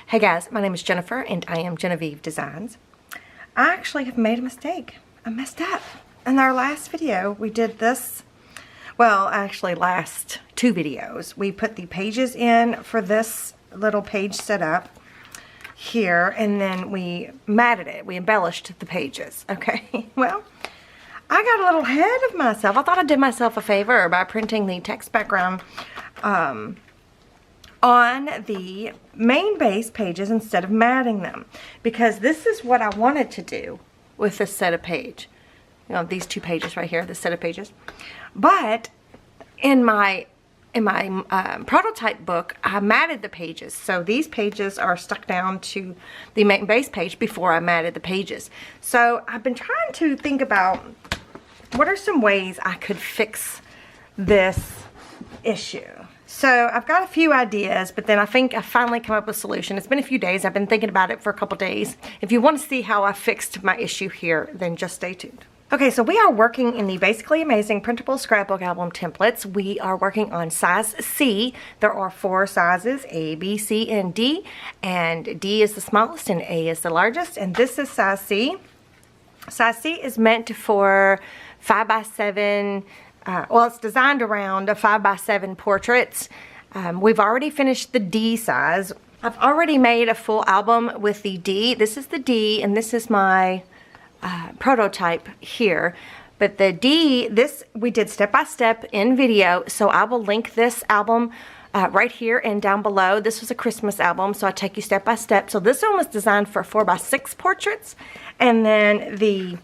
Hey guys, my name is Jennifer and I am Jenofeve Designs. I actually have made a mistake. I messed up. In our last video, we did this, well, actually last two videos. We put the pages in for this little page setup here, and then we matted it. We embellished the pages, okay? Well, I got a little ahead of myself. I thought I did myself a favor by printing the text background on the main base pages instead of matting them, because this is what I wanted to do with this set of page. You know, these two pages right here, this set of pages. But in my prototype book, I matted the pages. So these pages are stuck down to the main base page before I matted the pages. So I've been trying to think about what are some ways I could fix this issue. So I've got a few ideas, but then I think I finally come up with a solution. It's been a few days. I've been thinking about it for a couple days. If you want to see how I fixed my issue here, then just stay tuned. Okay, so we are working in the Basically Amazing printable scrapbook album templates. We are working on size C. There are 4 sizes, A, B, C, and D. And D is the smallest and A is the largest. And this is size C. Size C is meant for 5x7. Well, it's designed around a 5x7 portraits. We've already finished the D size. I've already made a full album with the D. This is the D, and this is my prototype here. But the D, this we did step by step in video, so I will link this album right here and down below. This was a Christmas album, so I take you step by step. So this one was designed for 4x6 portraits, and then the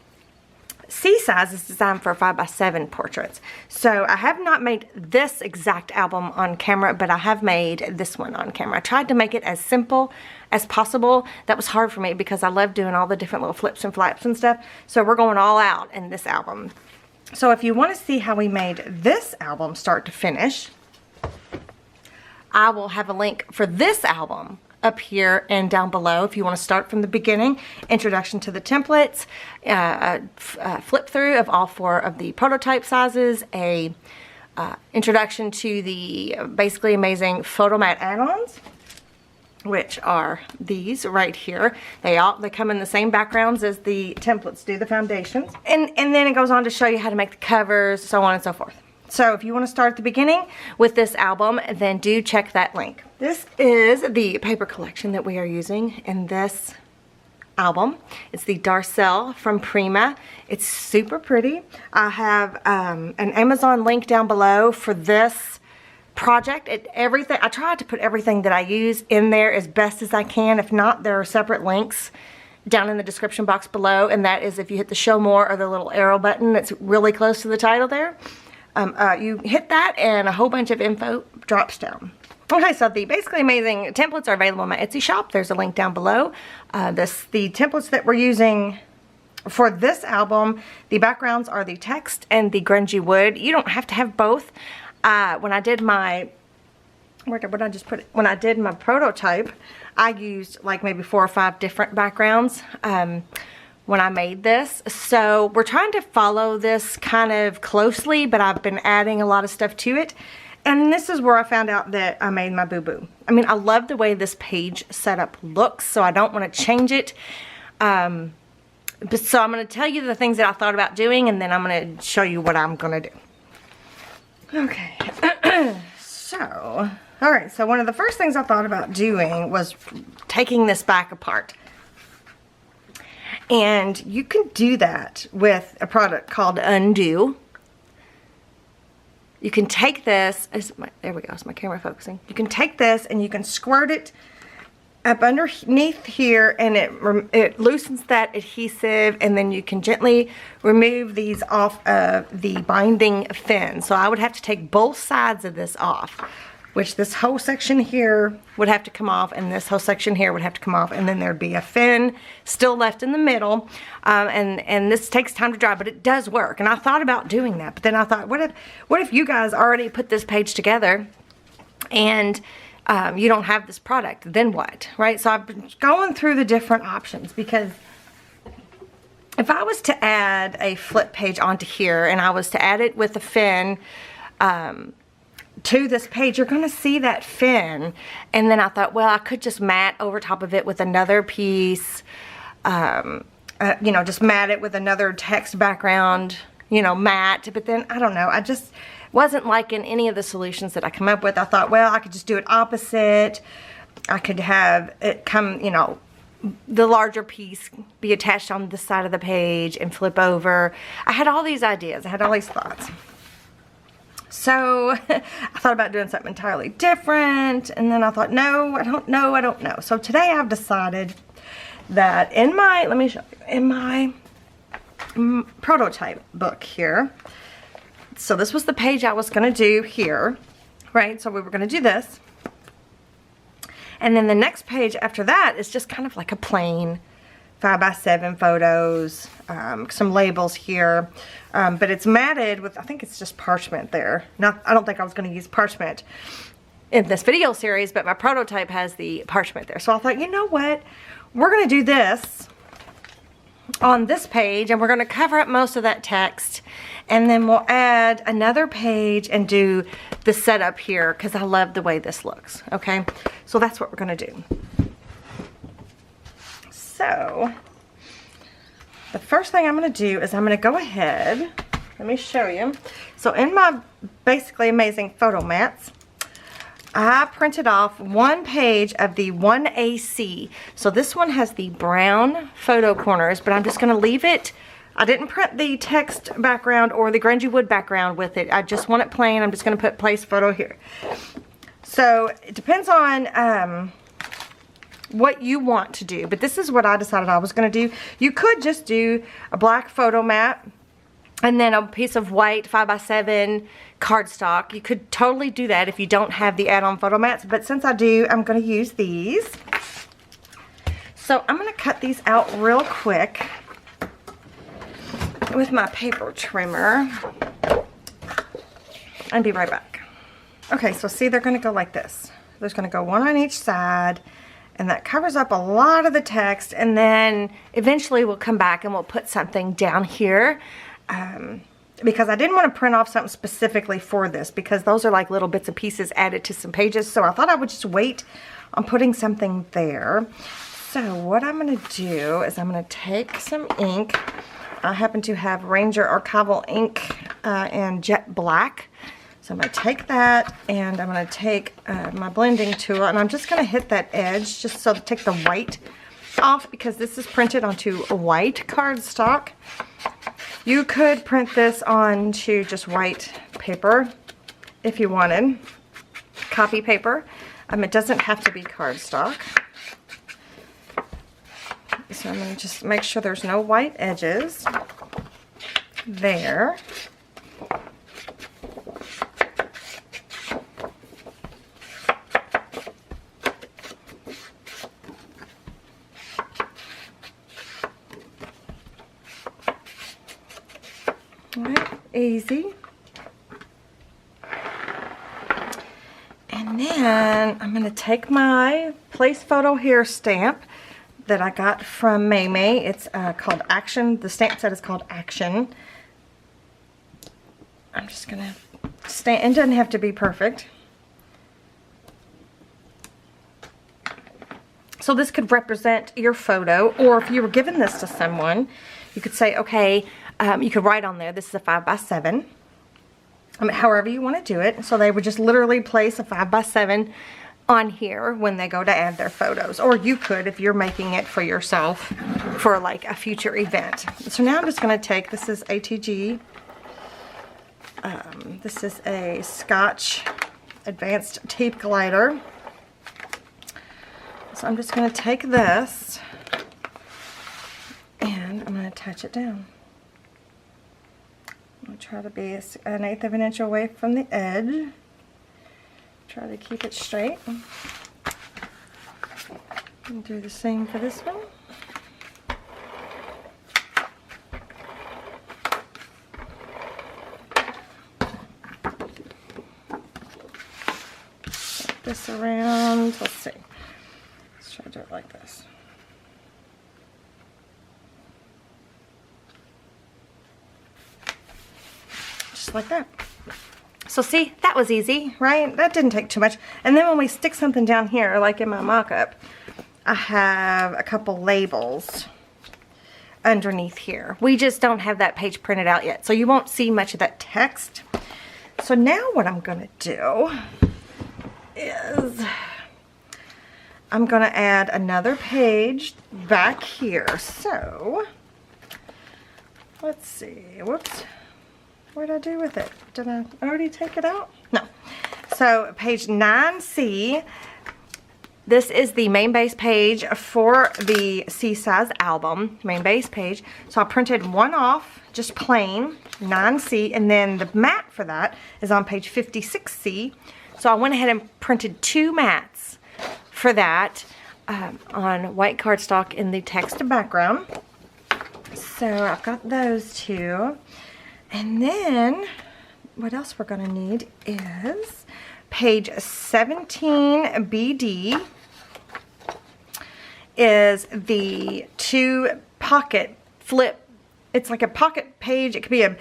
C size is designed for 5x7 portraits. So I have not made this exact album on camera, but I have made this one on camera. I tried to make it as simple as possible. That was hard for me because I love doing all the different little flips and flaps and stuff. So we're going all out in this album. So if you want to see how we made this album start to finish, I will have a link for this album up here and down below if you want to start from the beginning. Introduction to the templates, flip through of all 4 of the prototype sizes, a introduction to the Basically Amazing photo mat add-ons, which are these right here. They come in the same backgrounds as the templates do, the foundations, and then it goes on to show you how to make the covers, so on and so forth. So if you want to start at the beginning with this album, then do check that link. This is the paper collection that we are using in this album. It's the Darcelle from Prima. It's super pretty. I have an Amazon link down below for this project. I tried to put everything that I use in there as best as I can. If not, there are separate links down in the description box below, and that is if you hit the show more or the little arrow button that's really close to the title there. You hit that and a whole bunch of info drops down. Okay, so the Basically Amazing templates are available on my Etsy shop. There's a link down below. The templates that we're using for this album, the backgrounds are the text and the grungy wood. You don't have to have both. When I did my prototype, I used like maybe 4 or 5 different backgrounds when I made this. So we're trying to follow this kind of closely, but I've been adding a lot of stuff to it. And this is where I found out that I made my boo-boo. I mean, I love the way this page setup looks, so I don't want to change it. So I'm going to tell you the things that I thought about doing, and then I'm going to show you what I'm going to do. Okay. So, alright, so one of the first things I thought about doing was taking this back apart. And you can do that with a product called Undo. You can take this, there we go, is my camera focusing? You can take this and you can squirt it up underneath here, and it loosens that adhesive, and then you can gently remove these off of the binding fin. So I would have to take both sides of this off, which this whole section here would have to come off, and this whole section here would have to come off, and then there'd be a fin still left in the middle. And this takes time to dry, but it does work. And I thought about doing that, but then I thought, what if you guys already put this page together and you don't have this product? Then what, right? So I've been going through the different options, because if I was to add a flip page onto here and I was to add it with a fin, to this page, you're going to see that fin. And then I thought, well, I could just mat over top of it with another piece, you know, just mat it with another text background, you know, matte. But then, I don't know, I just wasn't liking any of the solutions that I come up with. I thought, well, I could just do it opposite. I could have it come, you know, the larger piece be attached on the side of the page and flip over. I had all these ideas. I had all these thoughts. So I thought about doing something entirely different, and then I thought, no, I don't know. So today I've decided that in my, let me show you, in my prototype book here, so this was the page I was going to do here, right? So we were going to do this. And then the next page after that is just kind of like a plain 5x7 photos, some labels here, but it's matted with, I think it's just parchment there. I don't think I was going to use parchment in this video series, but my prototype has the parchment there. So I thought, you know what, we're going to do this on this page, and we're going to cover up most of that text, and then we'll add another page and do the setup here, because I love the way this looks. Okay, so that's what we're going to do. So the first thing I'm going to do is I'm going to go ahead, let me show you. So in my basically amazing photo mats, I printed off one page of the 1AC. So this one has the brown photo corners, but I'm just going to leave it. I didn't print the text background or the grungy wood background with it. I just want it plain. I'm just going to put place photo here. So it depends on what you want to do, but this is what I decided I was going to do. You could just do a black photo mat and then a piece of white 5x7 cardstock. You could totally do that if you don't have the add-on photo mats, but since I do, I'm going to use these. So I'm going to cut these out real quick with my paper trimmer and be right back. Okay, so see, they're going to go like this. There's going to go one on each side, and that covers up a lot of the text, and then eventually we'll come back and we'll put something down here, because I didn't want to print off something specifically for this, because those are like little bits and pieces added to some pages, so I thought I would just wait on putting something there. So what I'm going to do is I'm going to take some ink. I happen to have Ranger Archival ink in jet black. So I'm going to take that, and I'm going to take my blending tool, and I'm just going to hit that edge just so to take the white off, because this is printed onto a white cardstock. You could print this onto just white paper if you wanted, copy paper. It doesn't have to be cardstock. So I'm going to just make sure there's no white edges there. Easy. And then I'm going to take my place photo here stamp that I got from May. It's called Action. The stamp set is called Action. I'm just going to stamp. It doesn't have to be perfect. So this could represent your photo, or if you were giving this to someone, you could say, okay, you could write on there, this is a 5x7. However you want to do it. So they would just literally place a 5x7 on here when they go to add their photos. Or you could, if you're making it for yourself for like a future event. So now I'm just going to take, this is ATG. This is a Scotch Advanced Tape Glider. So I'm just going to take this and I'm going to attach it down. I'm going to try to be an 1/8 of an inch away from the edge. Try to keep it straight. And do the same for this one. Flip this around. Let's see. Let's try to do it like this. Just like that. So see, that was easy, right? That didn't take too much. And then when we stick something down here, like in my mock-up, I have a couple labels underneath here. We just don't have that page printed out yet, so you won't see much of that text. So now what I'm gonna do is I'm gonna add another page back here. So let's see, whoops, what did I do with it? Did I already take it out? No. So page 9C, this is the main base page for the C-Size album, main base page. So I printed one off, just plain, 9C, and then the mat for that is on page 56C. So I went ahead and printed 2 mats for that on white cardstock in the text background. So I've got those 2. And then what else we're going to need is page 17BD is the 2 pocket flip. It's like a pocket page. It could be a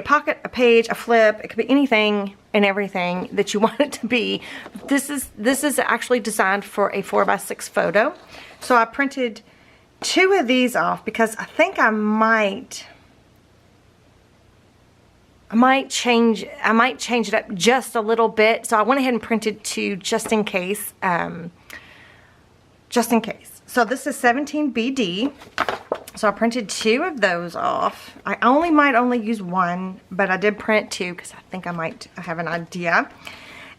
pocket, a page, a flip. It could be anything and everything that you want it to be. This is actually designed for a 4x6 photo. So I printed 2 of these off because I think I might change it up just a little bit. So I went ahead and printed 2 just in case. So this is 17BD. So I printed 2 of those off. I might only use 1, but I did print 2 because I think I might have an idea.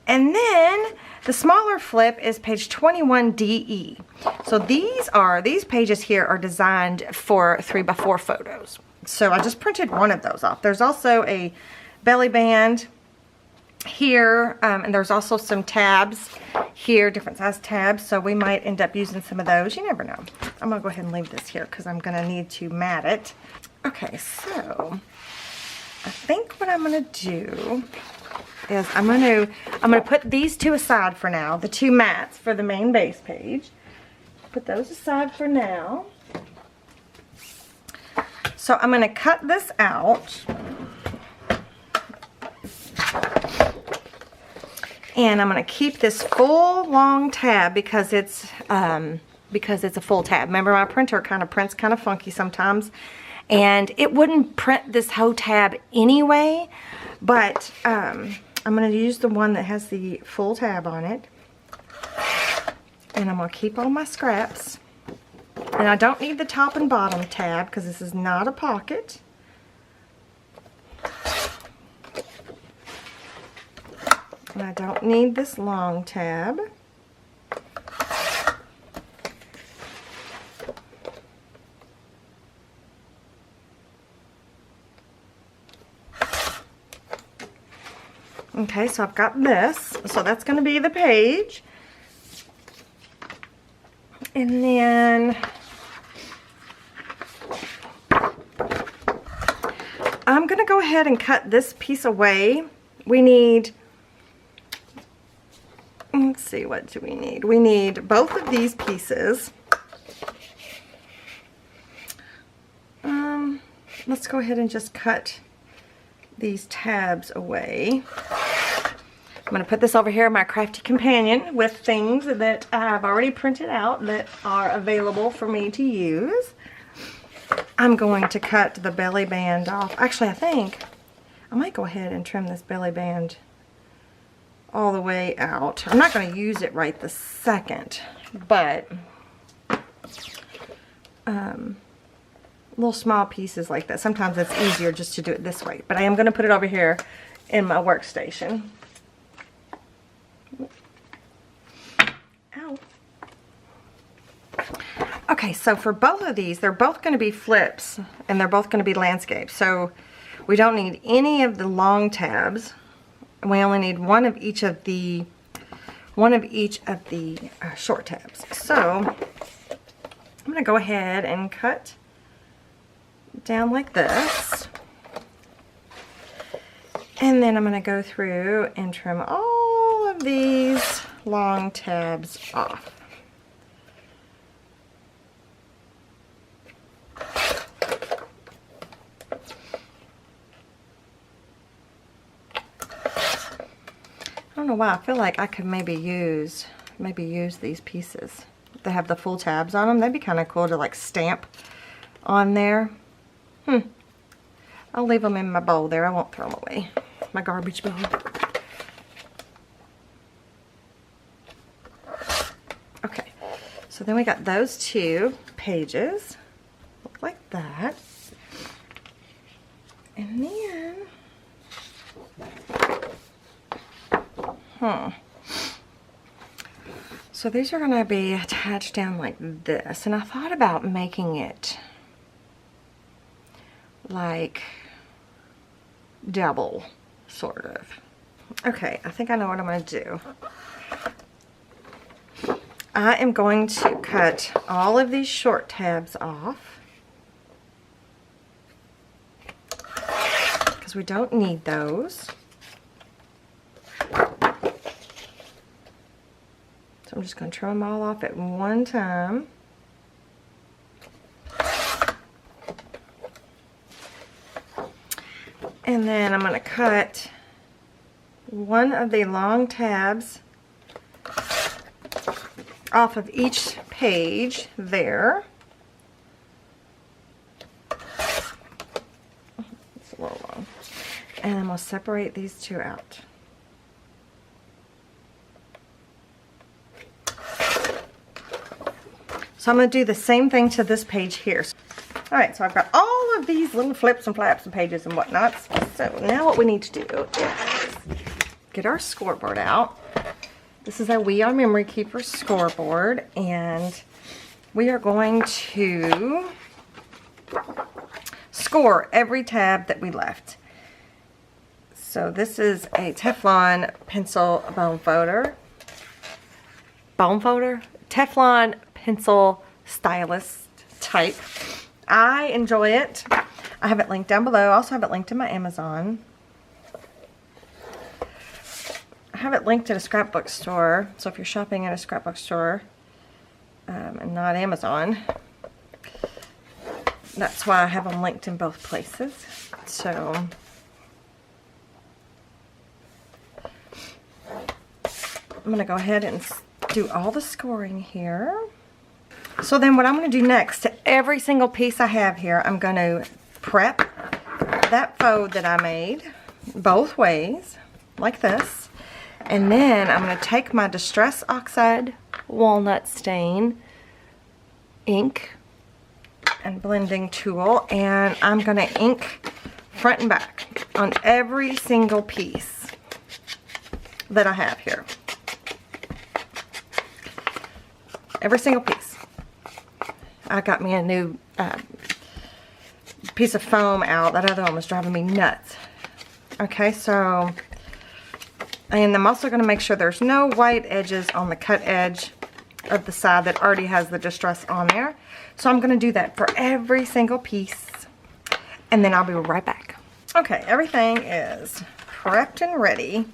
And then the smaller flip is page 21DE. So these pages here are designed for 3x4 photos. So I just printed 1 of those off. There's also a belly band here, and there's also some tabs here, different size tabs, so we might end up using some of those. You never know. I'm gonna go ahead and leave this here because I'm gonna need to mat it. Okay, so I think what I'm gonna do is I'm gonna put these 2 aside for now, the 2 mats for the main base page. Put those aside for now. So I'm gonna cut this out. And I'm going to keep this full long tab because it's a full tab. Remember, my printer kind of prints kind of funky sometimes, and it wouldn't print this whole tab anyway. But I'm going to use the one that has the full tab on it, and I'm going to keep all my scraps. And I don't need the top and bottom tab because this is not a pocket. And I don't need this long tab. Okay, so I've got this. So that's going to be the page. And then I'm going to go ahead and cut this piece away. We need, let's see, what do we need? We need both of these pieces. Let's go ahead and just cut these tabs away. I'm going to put this over here in my crafty companion with things that I've already printed out that are available for me to use. I'm going to cut the belly band off. Actually, I think I might go ahead and trim this belly band all the way out. I'm not going to use it right this second, but little small pieces like that. Sometimes it's easier just to do it this way, but I am going to put it over here in my workstation. Ow. Okay, so for both of these, they're both going to be flips, and they're both going to be landscapes. So we don't need any of the long tabs. We only need one of each of the short tabs. So I'm going to go ahead and cut down like this, and then I'm going to go through and trim all of these long tabs off. don't know why. I feel like I could maybe use these pieces. They have the full tabs on them. That'd be kind of cool to like stamp on there. I'll leave them in my bowl there. I won't throw them away. My garbage bowl. Okay, so then we got those 2 pages. Look like that. And then, so these are going to be attached down like this. And I thought about making it like double, sort of. Okay, I think I know what I'm going to do. I am going to cut all of these short tabs off because we don't need those. So I'm just going to trim them all off at one time. And then I'm going to cut one of the long tabs off of each page there. It's a little long. And I'm going to separate these 2 out. So I'm going to do the same thing to this page here. Alright, so I've got all of these little flips and flaps and pages and whatnots. So now what we need to do is get our scoreboard out. This is our We Are Memory Keeper scoreboard, and we are going to score every tab that we left. So this is a Teflon pencil bone folder. Teflon pencil stylus type. I enjoy it. I have it linked down below. I also have it linked in my Amazon. I have it linked at a scrapbook store, so if you're shopping at a scrapbook store and not Amazon, that's why I have them linked in both places. So I'm going to go ahead and do all the scoring here. So then what I'm going to do next, to every single piece I have here, I'm going to prep that fold that I made both ways, like this. And then I'm going to take my Distress Oxide Walnut Stain ink and blending tool, and I'm going to ink front and back on every single piece that I have here. Every single piece. I got me a new piece of foam out. That other one was driving me nuts. Okay, so... And I'm also going to make sure there's no white edges on the cut edge of the side that already has the distress on there. So I'm going to do that for every single piece. And then I'll be right back. Okay, everything is prepped and ready.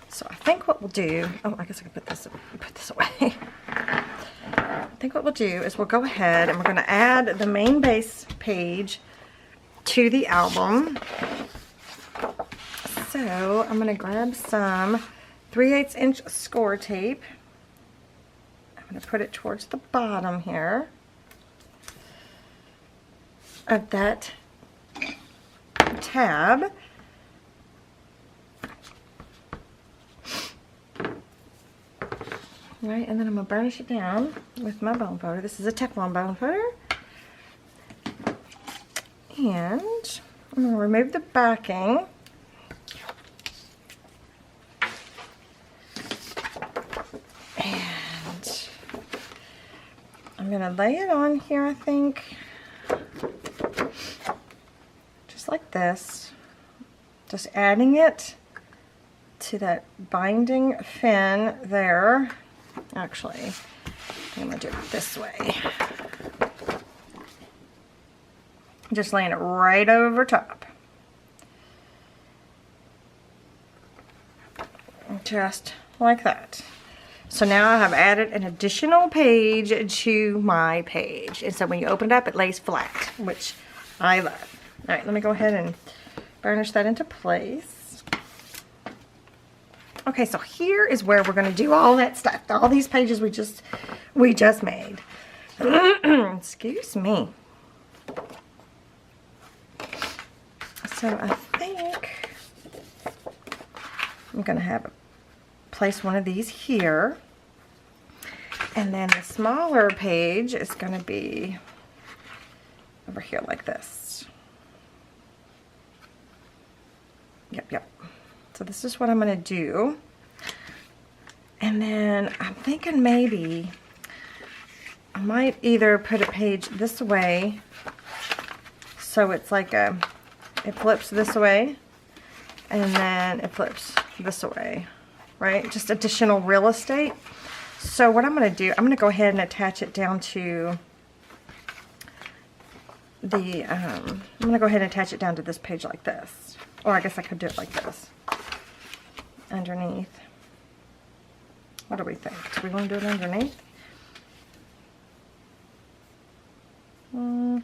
So I think what we'll do... Oh, I guess I can put this away. I think what we'll do is we'll go ahead and we're going to add the main base page to the album. So I'm going to grab some 3/8 inch score tape. I'm going to put it towards the bottom here of that tab. Right, and then I'm going to burnish it down with my bone folder. This is a Teflon bone folder. And I'm going to remove the backing. And I'm going to lay it on here, I think. Just like this. Just adding it to that binding fin there. Actually, I'm going to do it this way. Just laying it right over top. Just like that. So now I have added an additional page to my page. And so when you open it up, it lays flat, which I love. Alright, let me go ahead and burnish that into place. Okay, so here is where we're going to do all that stuff. All these pages we just made. Excuse me. So I think I'm going to place one of these here. And then the smaller page is going to be over here like this. Yep. So this is what I'm going to do. And then I'm thinking maybe I might either put a page this way so it's like it flips this way and then it flips this way, right? Just additional real estate. So what I'm going to do, I'm going to go ahead and attach it down to the, I'm going to go ahead and attach it down to this page like this. Or I guess I could do it like this. Underneath. What do we think? Do we want to do it underneath? No,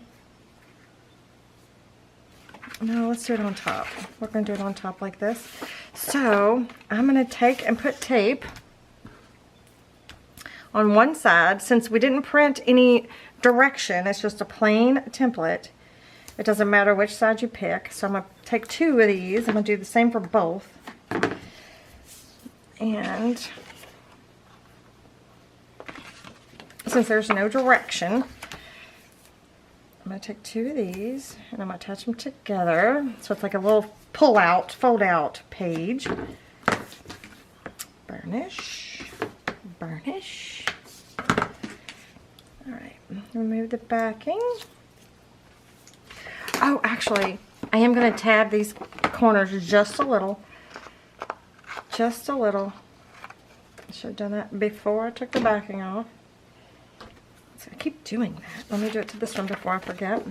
let's do it on top. We're going to do it on top like this. So I'm going to take and put tape on one side. Since we didn't print any direction, it's just a plain template. It doesn't matter which side you pick. So I'm going to take 2 of these. I'm going to do the same for both. And since there's no direction, I'm going to take 2 of these and I'm going to attach them together. So it's like a little pull out, fold out page. Burnish. Burnish. Alright, remove the backing. Oh, actually, I am going to tab these corners just a little. Just a little. I should have done that before I took the backing off. So I keep doing that. Let me do it to this one before I forget.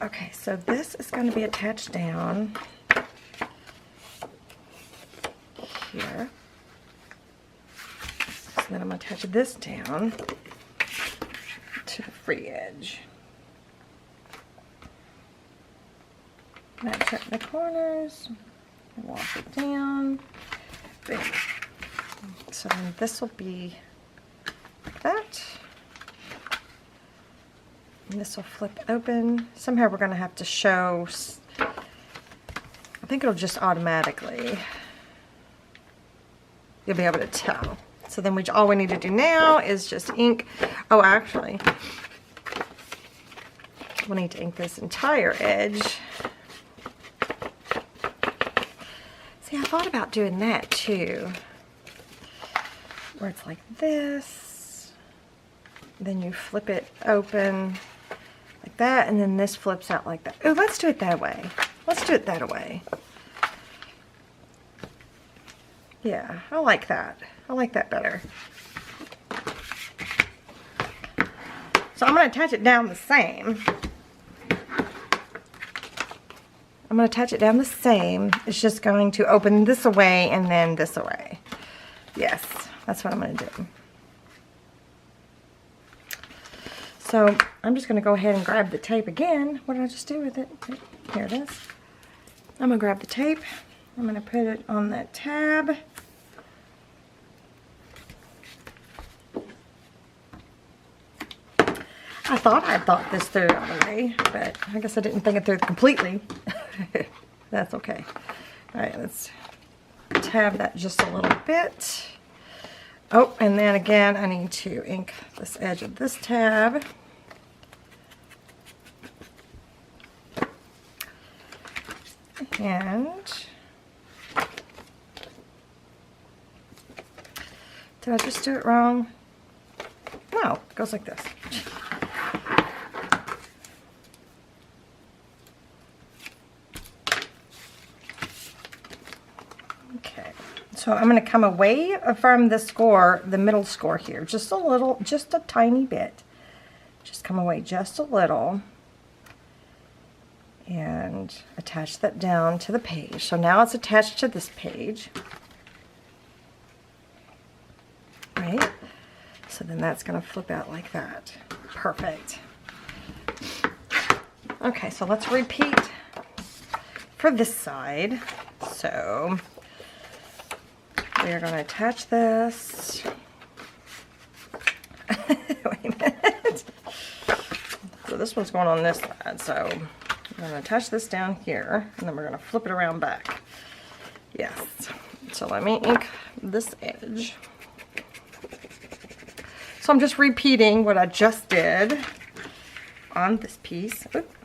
Okay, so this is going to be attached down here. So then I'm going to attach this down to the free edge. Now check the corners, wash it down. Boom. So then this will be like that. And this will flip open. Somehow we're going to have to show, I think it'll just automatically, you'll be able to tell. So then all we need to do now is just ink. Oh, actually, we'll need to ink this entire edge. See, I thought about doing that too, where it's like this, then you flip it open like that, and then this flips out like that. Oh, let's do it that way. Let's do it that way. Yeah, I like that. I like that better. So I'm going to attach it down the same. I'm going to attach it down the same. It's just going to open this away and then this away. Yes, that's what I'm going to do. So I'm just going to go ahead and grab the tape again. What did I just do with it? Here it is. I'm going to grab the tape. I'm going to put it on that tab. I thought I thought this through all the way, but I guess I didn't think it through completely. That's okay. All right, let's tab that just a little bit. Oh, and then again, I need to ink this edge of this tab. And did I just do it wrong? No, it goes like this. So I'm going to come away from the score, the middle score here, just a little, just a tiny bit. Just come away just a little and attach that down to the page. So now it's attached to this page, right? So then that's going to flip out like that. Perfect. Okay, so let's repeat for this side. So we are going to attach this. Wait a minute. So this one's going on this side. So I'm going to attach this down here, and then we're going to flip it around back. Yes. So let me ink this edge. So I'm just repeating what I just did on this piece. Oop.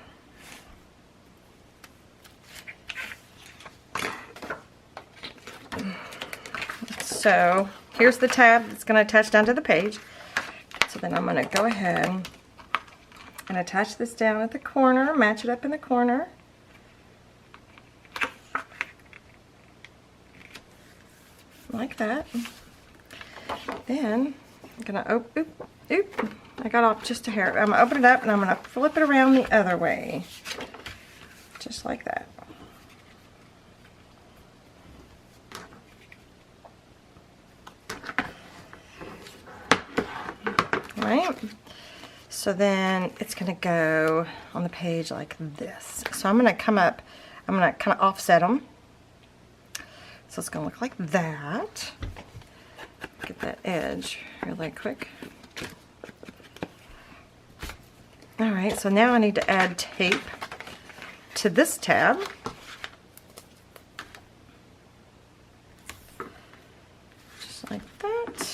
So here's the tab that's going to attach down to the page. So then I'm going to go ahead and attach this down at the corner, match it up in the corner. Like that. Then I'm going to oop, I got off just a hair. I'm going to open it up and I'm going to flip it around the other way. Just like that. Right? So then it's going to go on the page like this. So I'm going to come up, I'm going to kind of offset them. So it's going to look like that. Get that edge really quick. Alright, so now I need to add tape to this tab. Just like that.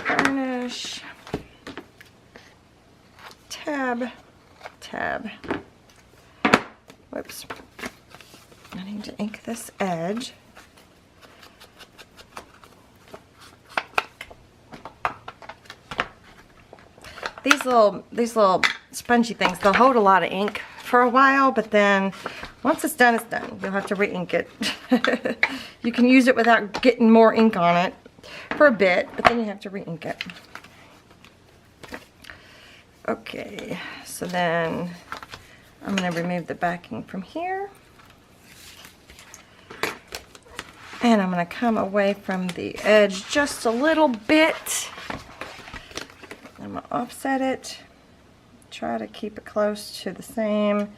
Burnish. Tab. Tab. Whoops. I need to ink this edge. These little spongy things, they'll hold a lot of ink for a while, but then once it's done, it's done. You'll have to re-ink it. You can use it without getting more ink on it for a bit, but then you have to re-ink it. Okay, so then I'm going to remove the backing from here. And I'm going to come away from the edge just a little bit. I'm going to offset it. Try to keep it close to the same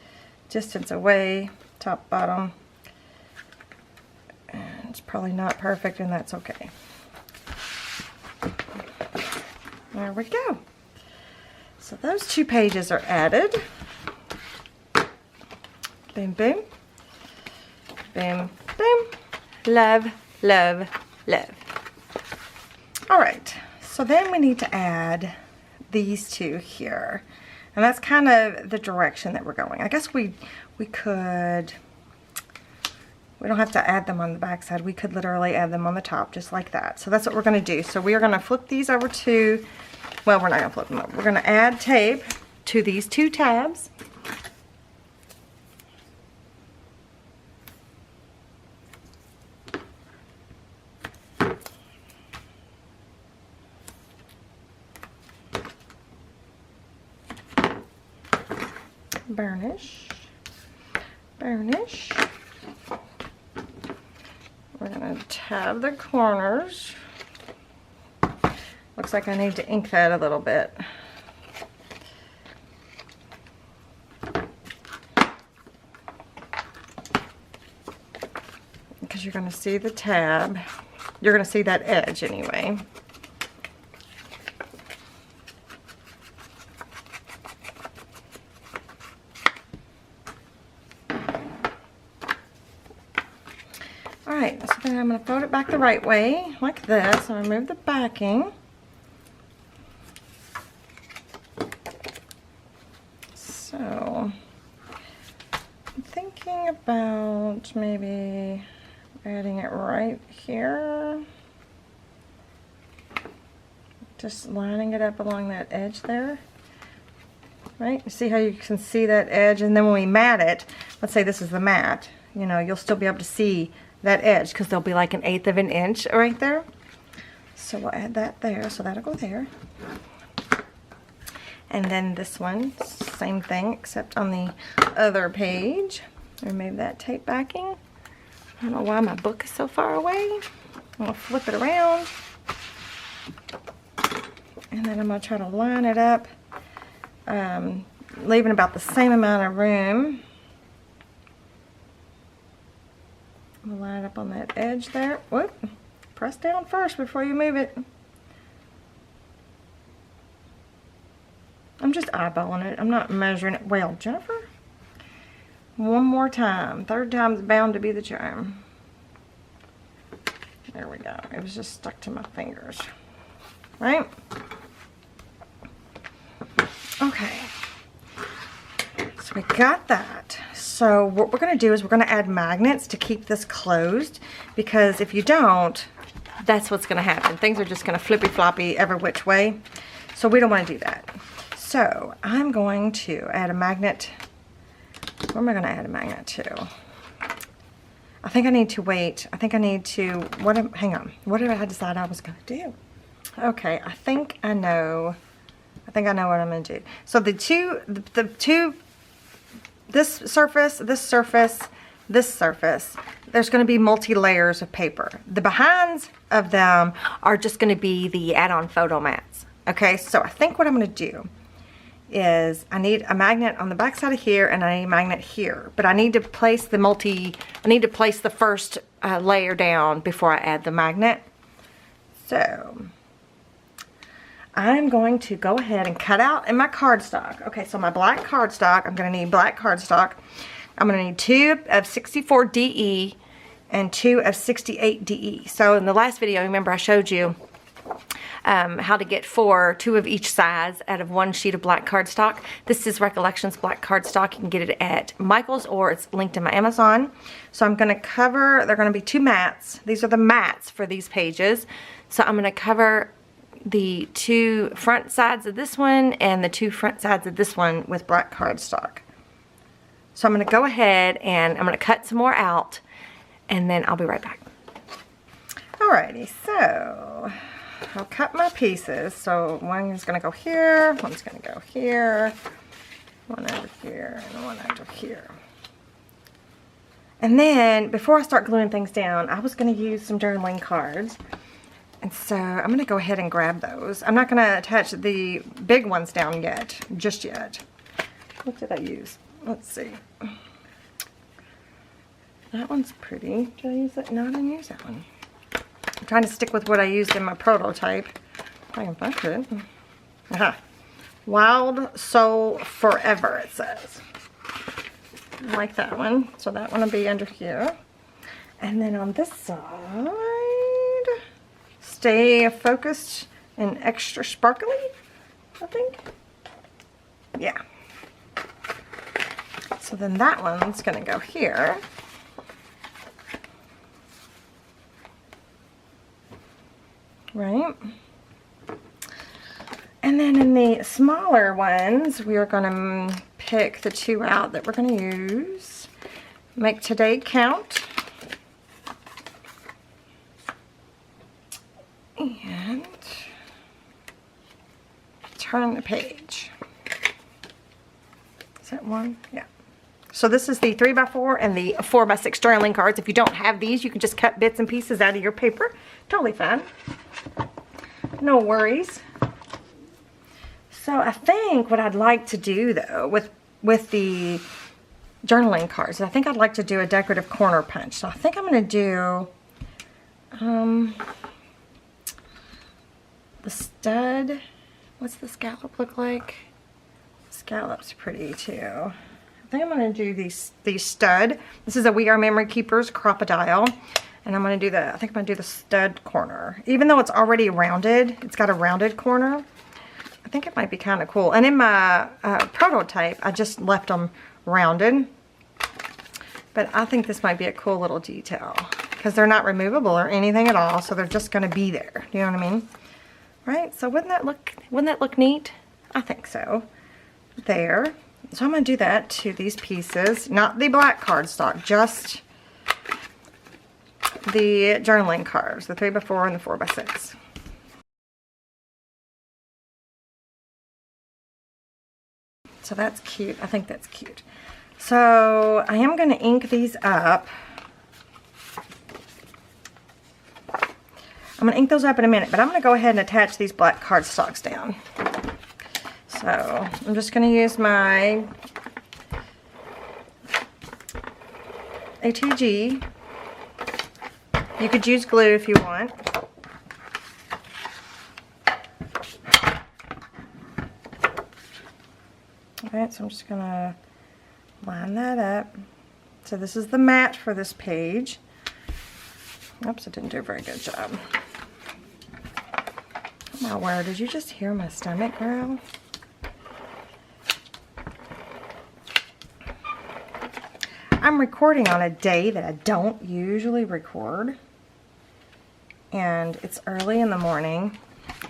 distance away, top, bottom. And it's probably not perfect, and that's okay. There we go. So those two pages are added. Boom, boom. Boom, boom. Love, love, love. Alright, so then we need to add these two here. And that's kind of the direction that we're going. I guess we could, we don't have to add them on the back side. We could literally add them on the top just like that. So that's what we're going to do. So we are going to flip these over to, well, we're not going to flip them over. We're going to add tape to these two tabs. Burnish, burnish. We're going to tab the corners. Looks like I need to ink that a little bit. Because you're going to see the tab. You're going to see that edge anyway. Alright, so then I'm going to fold it back the right way, like this, and remove the backing. So, I'm thinking about maybe adding it right here. Just lining it up along that edge there. Right? You see how you can see that edge, and then when we mat it, let's say this is the mat, you know, you'll still be able to see that edge because there'll be like 1/8 of an inch right there. So we'll add that there, so that'll go there. And then this one, same thing except on the other page. Remove that tape backing. I don't know why my book is so far away. I'm going to flip it around. And then I'm going to try to line it up leaving about the same amount of room. I'm gonna line it up on that edge there. Whoop. Press down first before you move it. I'm just eyeballing it. I'm not measuring it well. Jennifer, one more time. Third time's bound to be the charm. There we go. It was just stuck to my fingers. Right? Okay. So we got that. So what we're going to do is we're going to add magnets to keep this closed, because if you don't, that's what's going to happen. Things are just going to flippy floppy every which way. So we don't want to do that. So I'm going to add a magnet. Where am I going to add a magnet to? I think I need to wait. I think I need to, hang on. What did I decide I was going to do? Okay, I think I know what I'm going to do. So the two, this surface, this surface, this surface, there's going to be multi-layers of paper. The behinds of them are just going to be the add-on photo mats. Okay, so I think what I'm going to do is I need a magnet on the back side of here, and I need a magnet here. But I need to place the first layer down before I add the magnet. So I'm going to go ahead and cut out in my cardstock. Okay, so my black cardstock, I'm going to need black cardstock. I'm going to need 2 of 64 DE and 2 of 68 DE. So in the last video, remember I showed you how to get 2 of each size out of 1 sheet of black cardstock. This is Recollections black cardstock. You can get it at Michael's, or it's linked in my Amazon. So I'm going to cover, they're going to be 2 mats. These are the mats for these pages. So I'm going to cover the 2 front sides of this one and the 2 front sides of this one with black cardstock. So I'm going to go ahead and I'm going to cut some more out, and then I'll be right back. Alrighty, so I'll cut my pieces. So one is going to go here, one's going to go here, one over here, and one over here. And then before I start gluing things down, I was going to use some journaling cards. And so I'm going to go ahead and grab those. I'm not going to attach the big ones down yet, just yet. What did I use? Let's see. That one's pretty. Did I use that? No, I didn't use that one. I'm trying to stick with what I used in my prototype. If I can find it. Aha. Wild Soul Forever, it says. I like that one. So that one will be under here. And then on this side, Stay Focused and Extra Sparkly, I think. Yeah. So then that one's going to go here. Right? And then in the smaller ones, we are going to pick the 2 out that we're going to use. Make Today Count. And Turn the Page. Is that one? Yeah. So this is the 3x4 and the 4x6 journaling cards. If you don't have these, you can just cut bits and pieces out of your paper. Totally fine. No worries. So I think what I'd like to do, though, with the journaling cards, I think I'd like to do a decorative corner punch. So I think I'm going to do the stud. What's the scallop look like? Scallop's pretty, too. I think I'm going to do the stud. This is a We Are Memory Keepers Crocodile. And I'm going to do I think I'm going to do the stud corner. Even though it's already rounded, it's got a rounded corner. I think it might be kind of cool. And in my prototype, I just left them rounded. But I think this might be a cool little detail, because they're not removable or anything at all. So they're just going to be there. Do you know what I mean? Right? So wouldn't that look neat? I think so. There. So I'm going to do that to these pieces. Not the black cardstock, just the journaling cards, the 3x4 and the 4x6. So that's cute. I think that's cute. So I am going to ink these up. I'm going to ink those up in a minute, but I'm going to go ahead and attach these black cardstocks down. So I'm just going to use my ATG. You could use glue if you want. Alright, so I'm just going to line that up. So this is the mat for this page. Oops, I didn't do a very good job. Oh my word, did you just hear my stomach growl? I'm recording on a day that I don't usually record. And it's early in the morning.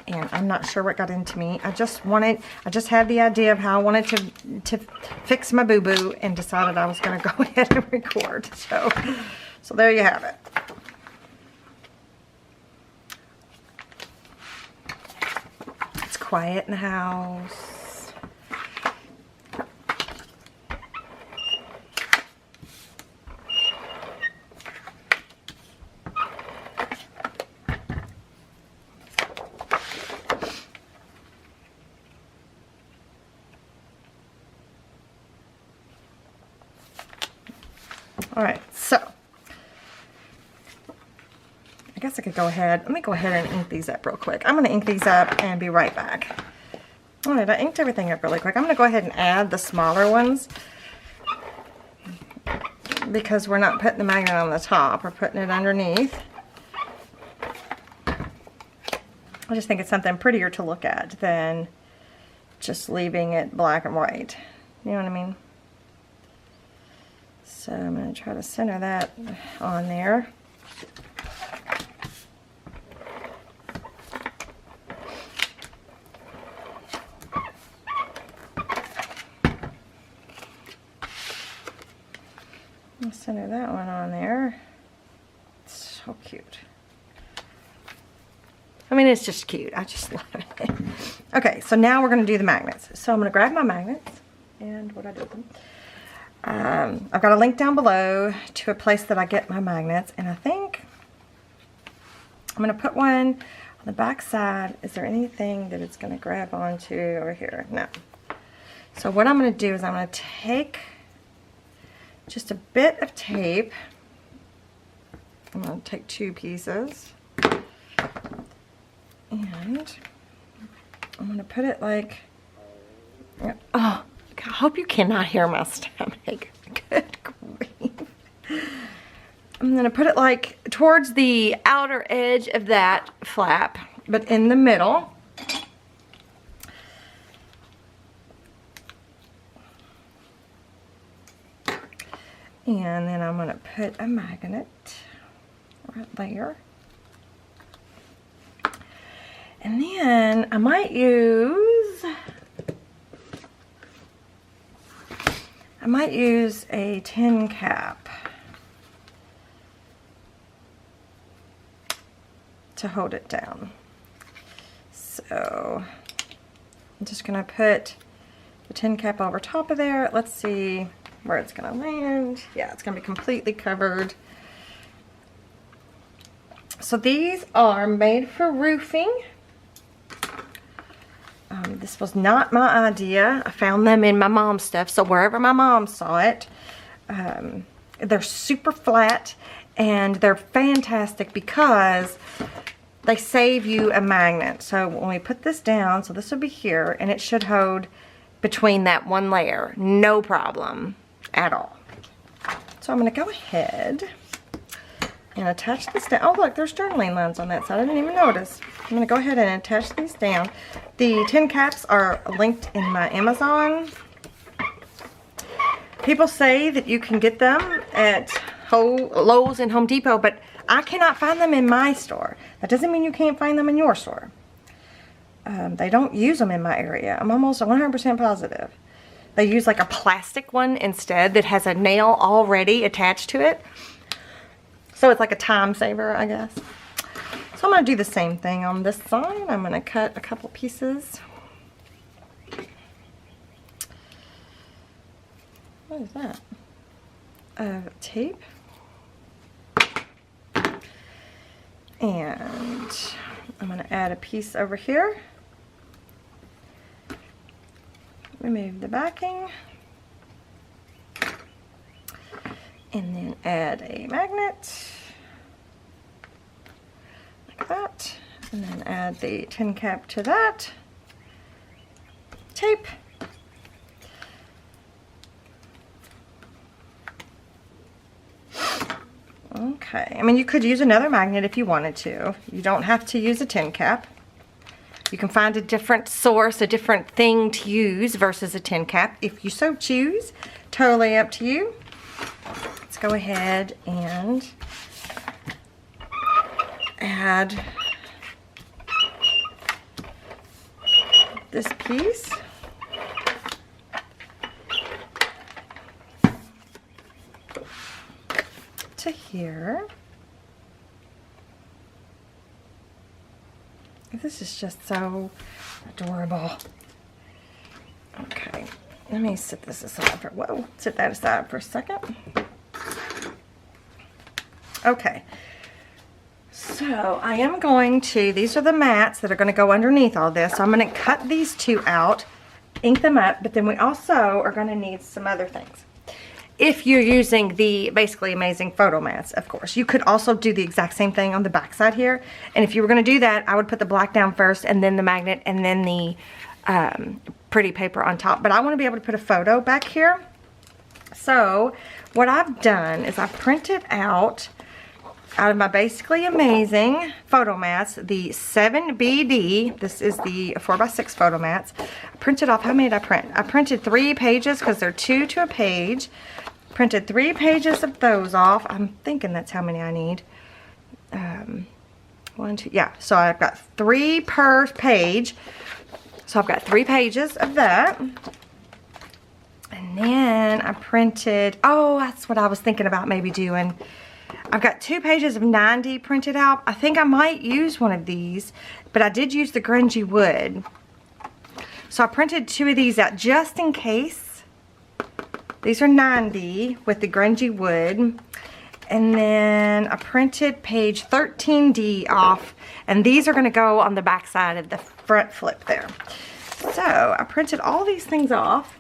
And I'm not sure what got into me. I just had the idea of how I wanted to fix my boo-boo and decided I was going to go ahead and record. So there you have it. It's quiet in the house. Alright, so I guess I could go ahead. Let me go ahead and ink these up real quick. I'm going to ink these up and be right back. Alright, I inked everything up really quick. I'm going to go ahead and add the smaller ones because we're not putting the magnet on the top. We're putting it underneath. I just think it's something prettier to look at than just leaving it black and white. You know what I mean? So I'm going to try to center that on there. I'll center that one on there. It's so cute. I mean, it's just cute. I just love it. Okay, so now we're going to do the magnets. So I'm going to grab my magnets. And what I do with them. I've got a link down below to a place that I get my magnets, and I think I'm going to put one on the back side. Is there anything that it's going to grab onto over here? No. So what I'm going to do is I'm going to take just a bit of tape. I'm going to take 2 pieces, and I'm going to put it like, oh, I hope you cannot hear my stomach. Good grief. I'm going to put it like towards the outer edge of that flap, but in the middle. And then I'm going to put a magnet right there. And then I might use a tin cap to hold it down. So I'm just going to put the tin cap over top of there. Let's see where it's going to land. Yeah, it's going to be completely covered. So these are made for roofing. This was not my idea. I found them in my mom's stuff, so wherever my mom saw it. They're super flat, and they're fantastic because they save you a magnet. So when we put this down, so this will be here, and it should hold between that one layer. No problem at all. So I'm going to go ahead and attach this down. Oh look, there's journaling lines on that side. I didn't even notice. I'm going to go ahead and attach these down. The tin caps are linked in my Amazon. People say that you can get them at Lowe's and Home Depot, but I cannot find them in my store. That doesn't mean you can't find them in your store. They don't use them in my area. I'm almost 100% positive. They use like a plastic one instead that has a nail already attached to it. So it's like a time saver, I guess. So I'm going to do the same thing on this side. I'm going to cut a couple pieces. What is that? Tape. And I'm going to add a piece over here. remove the backing, and then add a magnet like that, and then add the tin cap to that, tape, okay. I mean, you could use another magnet if you wanted to. You don't have to use a tin cap. You can find a different source, a different thing to use versus a tin cap if you so choose. Totally up to you. Let's go ahead and add this piece. To here. This is just so adorable. Okay, let me set this aside for, whoa, set that aside for a second. Okay, so I am going to, these are the mats that are going to go underneath all this. So I'm going to cut these two out, ink them up, but then we also are going to need some other things. If you're using the Basically Amazing photo mats, of course. You could also do the exact same thing on the back side here. And if you were going to do that, I would put the black down first, and then the magnet, and then the pretty paper on top. But I want to be able to put a photo back here. So what I've done is I printed out of my Basically Amazing photo mats, the 7BD. This is the 4x6 photo mats. I printed off, how many did I print? I printed 3 pages because they're 2 to a page. Printed 3 pages of those off. I'm thinking that's how many I need. 1, 2, yeah. So I've got 3 per page. So I've got 3 pages of that. And then I printed, oh, that's what I was thinking about maybe doing. I've got 2 pages of 90 printed out. I think I might use one of these, but I did use the grungy wood. So I printed 2 of these out just in case. These are 90 with the grungy wood. And then I printed page 13D off, and these are going to go on the back side of the front flip there. So I printed all these things off,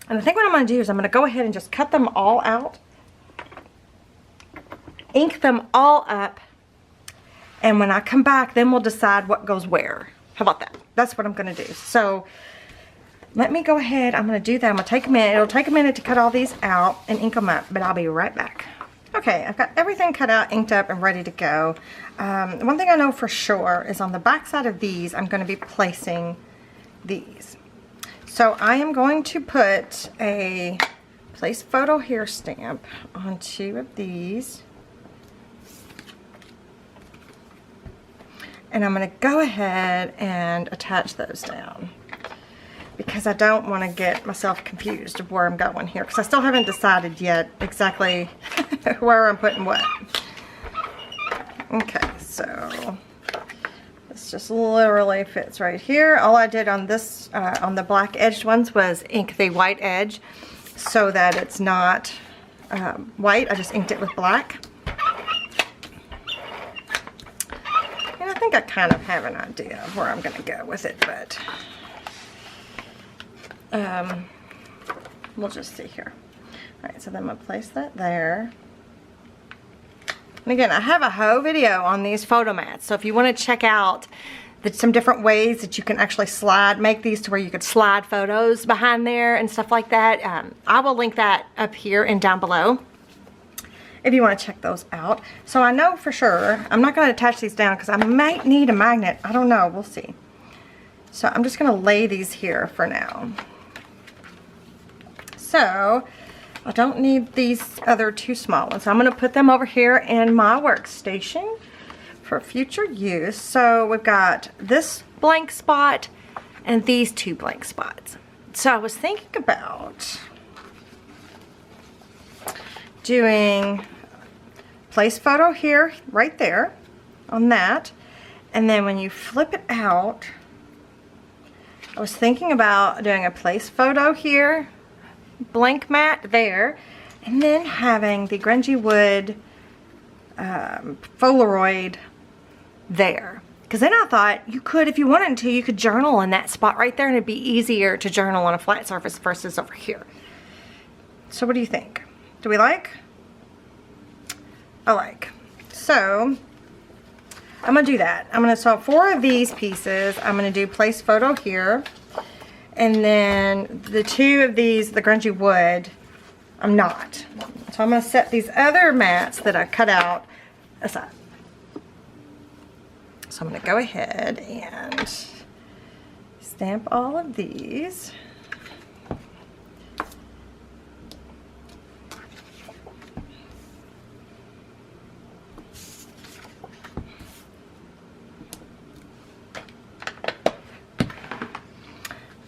and I think what I'm going to do is I'm going to go ahead and just cut them all out, ink them all up, and when I come back, then we'll decide what goes where. How about that? That's what I'm going to do. So let me go ahead. I'm going to do that. I'm going to take a minute. It'll take a minute to cut all these out and ink them up, but I'll be right back. Okay, I've got everything cut out, inked up, and ready to go. One thing I know for sure is on the back side of these, I'm going to be placing these. So I am going to put a place photo hair stamp on 2 of these. And I'm going to go ahead and attach those down, because I don't want to get myself confused of where I'm going here, because I still haven't decided yet exactly where I'm putting what. Okay, so this just literally fits right here. All I did on this, on the black edged ones, was ink the white edge so that it's not white. I just inked it with black. And I think I kind of have an idea of where I'm going to go with it, but we'll just see here. Alright, so then I'm going to place that there. And again, I have a whole video on these photo mats, so if you want to check out some different ways that you can actually make these to where you could slide photos behind there and stuff like that, I will link that up here and down below if you want to check those out. So I know for sure, I'm not going to attach these down because I might need a magnet. I don't know, we'll see. So I'm just going to lay these here for now. So I don't need these other 2 small ones. I'm going to put them over here in my workstation for future use. So we've got this blank spot and these 2 blank spots. So I was thinking about doing place photo here, right there, on that. And then when you flip it out, I was thinking about doing a place photo here, blank mat there, and then having the grungy wood Polaroid there. Because then I thought you could, if you wanted to, you could journal in that spot right there, and it'd be easier to journal on a flat surface versus over here. So what do you think? Do we like? I like. So I'm gonna do that. I'm gonna sew 4 of these pieces. I'm gonna do place photo here, and then the 2 of these, the grungy wood, I'm not. So I'm gonna set these other mats that I cut out aside. So I'm gonna go ahead and stamp all of these.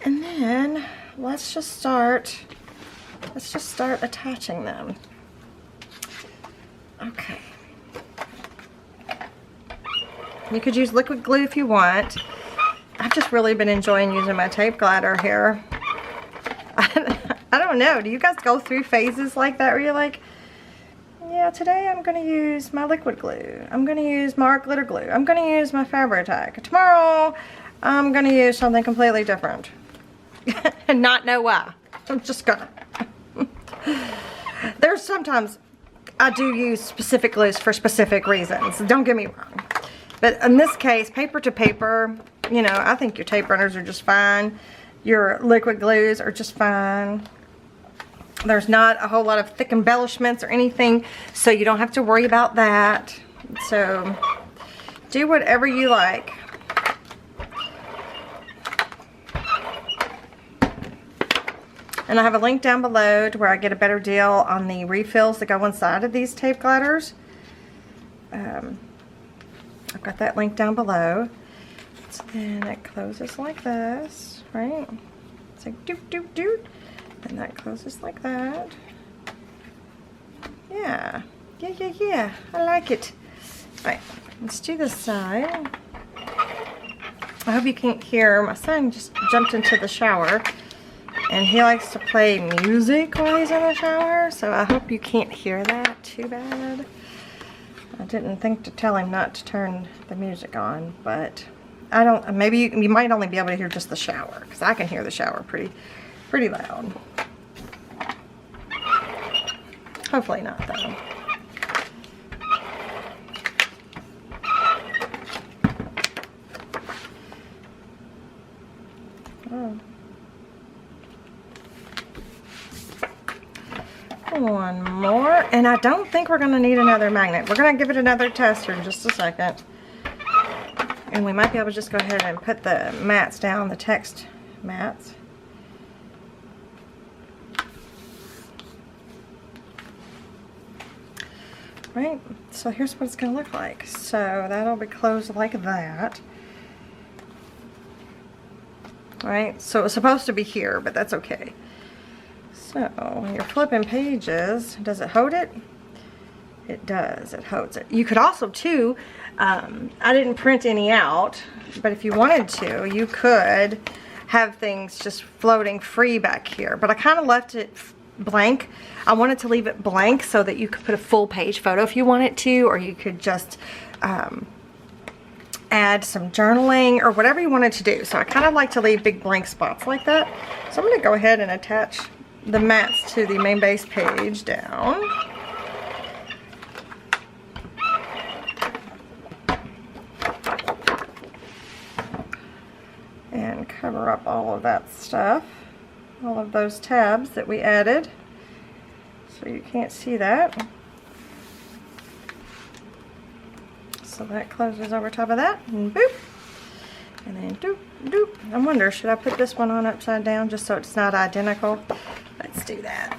And then let's just start attaching them. Okay. You could use liquid glue if you want. I've just really been enjoying using my tape glider here. I don't know, do you guys go through phases like that where you're like, yeah, today I'm gonna use my liquid glue, I'm gonna use my art glitter glue, I'm gonna use my Fabri-Tac, tomorrow I'm gonna use something completely different and not know why. I'm just gonna. There's sometimes I do use specific glues for specific reasons, don't get me wrong. But in this case, paper to paper, you know, I think your tape runners are just fine. Your liquid glues are just fine. There's not a whole lot of thick embellishments or anything, so you don't have to worry about that. So do whatever you like. And I have a link down below to where I get a better deal on the refills that go inside of these tape gliders. I've got that link down below. So then it closes like this, right? It's like doot doot doot. And that closes like that. Yeah. Yeah. I like it. Alright, let's do this side. I hope you can't hear. My son just jumped into the shower. And he likes to play music while he's in the shower. So I hope you can't hear that too bad. I didn't think to tell him not to turn the music on, but I don't, maybe you might only be able to hear just the shower, because I can hear the shower pretty loud. Hopefully not though. Oh. One more, and I don't think we're going to need another magnet. We're going to give it another test here in just a second. And we might be able to just go ahead and put the mats down, the text mats. Right, so here's what it's going to look like. So that'll be closed like that. Right, so it was supposed to be here, but that's okay. So when you're flipping pages, does it hold it? It does, it holds it. You could also too, I didn't print any out, but if you wanted to, you could have things just floating free back here. But I kind of left it blank. I wanted to leave it blank so that you could put a full page photo if you wanted to, or you could just add some journaling or whatever you wanted to do. So I kind of like to leave big blank spots like that. So I'm going to go ahead and attach the mats to the main base page down. And cover up all of that stuff, all of those tabs that we added, so you can't see that. So that closes over top of that, and boop. And then doop, doop. I wonder, should I put this one on upside down just so it's not identical? Let's do that.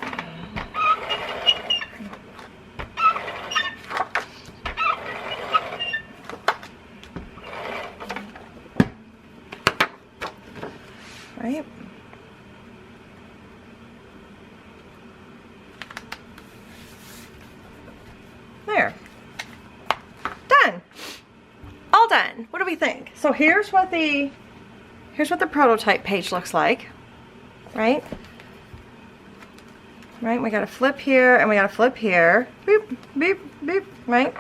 Right. There. Done. All done. What do we think? So here's what the prototype page looks like. Right? Right, we got to flip here and we got to flip here. Boop, boop, boop, right?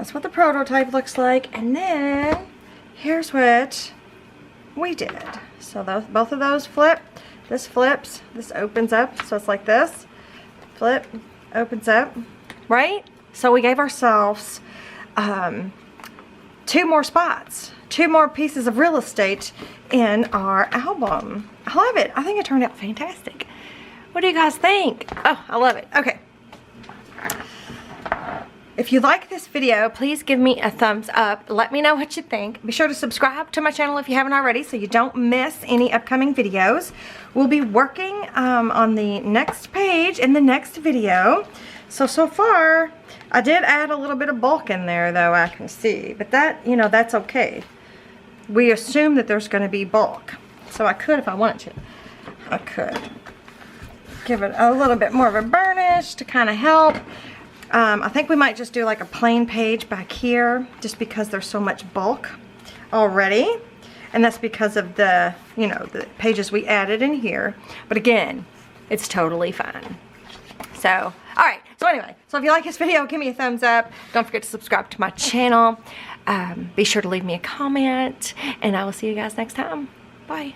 That's what the prototype looks like. And then here's what we did. So both of those flip. This flips. This opens up. So it's like this. Flip. Opens up. Right? So we gave ourselves 2 more spots. 2 more pieces of real estate in our album. I love it. I think it turned out fantastic. What do you guys think? Oh, I love it. Okay. If you like this video, please give me a thumbs up. Let me know what you think. Be sure to subscribe to my channel if you haven't already so you don't miss any upcoming videos. We'll be working on the next page in the next video. So far, I did add a little bit of bulk in there though, I can see. But that, you know, that's okay. We assume that there's going to be bulk. So I could, if I wanted to, I could give it a little bit more of a burnish to kind of help. I think we might just do like a plain page back here just because there's so much bulk already. And that's because of the, you know, the pages we added in here. But again, it's totally fine. So, alright. So anyway, so if you like this video, give me a thumbs up. Don't forget to subscribe to my channel. Be sure to leave me a comment. And I will see you guys next time. Bye.